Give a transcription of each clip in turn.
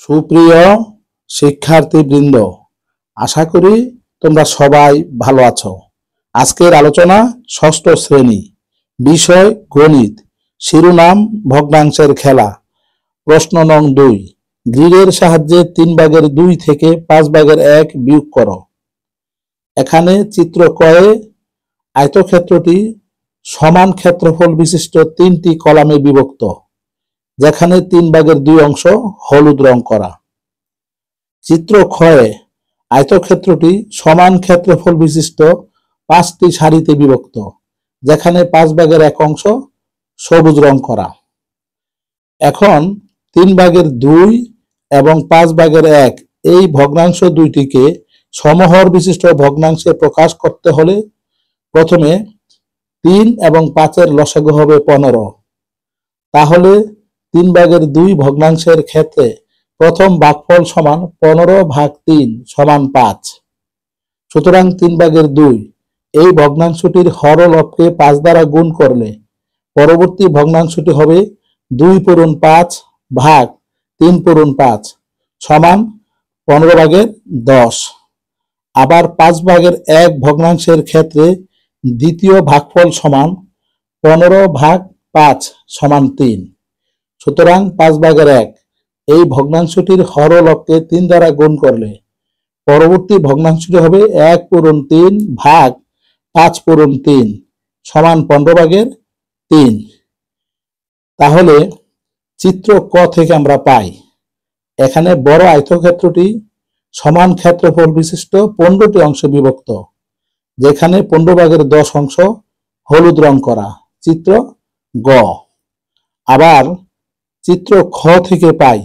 সুপ্রিয় শিক্ষার্থীবৃন্দ, আশা করি তোমরা সবাই ভালো আছো। আজকের আলোচনা ষষ্ঠ শ্রেণী, বিষয় গণিত, শিরোনাম ভগ্নাংশের খেলা। প্রশ্ন নং 2, গ্রিডের সাহায্যে 3/2 থেকে 5/1 বিয়োগ করো। এখানে চিত্র কয়ে আয়তক্ষেত্রটি সমান ক্ষেত্রফল বিশিষ্ট 3টি কলামে বিভক্ত, যেখানে 3/2 অংশ হলুদ রং করা। চিত্র ক্ষয়ে আয়তক্ষেত্রটি সমান ক্ষেত্রফল বিশিষ্ট 5টি সারিতে বিভক্ত, যেখানে 5/1 অংশ সবুজ রং করা। এখন 3/2 এবং 5/1 এই ভগ্নাংশ দুইটিকে সমহর বিশিষ্ট ভগ্নাংশে প্রকাশ করতে হলে প্রথমে 3 এবং 5 লসাগু হবে 15। তাহলে 3/2 ভগ্নাংশের ক্ষেত্রে প্রথম ভাগফল সমান 15/3 সমান 5। সুতরাং 3/2 এই ভগ্নাংশটির হরলবকে 5 দ্বারা গুণ করলে পরবর্তী ভগ্নাংশটি হবে 2/5 ভাগ 3/5 সমান 15/10। আবার 5/1 ভগ্নাংশের ক্ষেত্রে দ্বিতীয় ভাগফল সমান 15/5 সমান 3। সুতরাং 5/1 এই ভগ্নাংশটির হরলবকে 3 দ্বারা গুণ করলে পরবর্তী ভগ্নাংশটি হবে 1/3 ভাগ 5/3 সমান 15/3। তাহলে চিত্র ক থেকে আমরা পাই, এখানে বড় আয়তক্ষেত্রটি সমান ক্ষেত্রফল বিশিষ্ট 15টি অংশে বিভক্ত, যেখানে 15/10 অংশ হলুদ রং করা। চিত্র গ। আবার চিত্র খ থেকে পাই,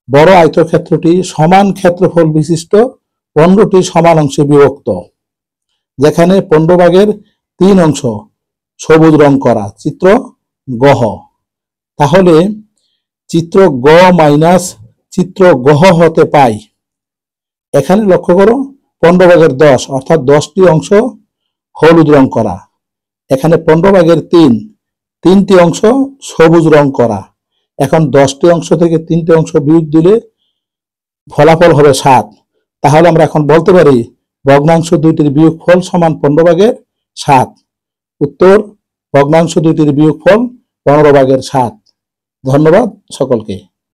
বড় আয়তক্ষেত্রটি সমান ক্ষেত্রফল বিশিষ্ট 15টি সমান অংশে বিভক্ত, যেখানে 15/3 অংশ সবুজ রং করা। চিত্র গহ। তাহলে চিত্র গ মাইনাস চিত্র গহ হতে পাই, এখানে লক্ষ্য করো 15/10 অর্থাৎ 10টি অংশ হলুদ রং করা, এখানে 15/3 3টি অংশ সবুজ রং করা। এখন 10টি অংশ থেকে 3টি অংশ বিয়োগ দিলে ফলাফল হবে 7। তাহলে আমরা এখন বলতে পারি ভগ্নাংশ দুইটির বিয়োগফল সমান 15/7। উত্তর, ভগ্নাংশ দুইটির বিয়োগফল 15/7। ধন্যবাদ সকলকে।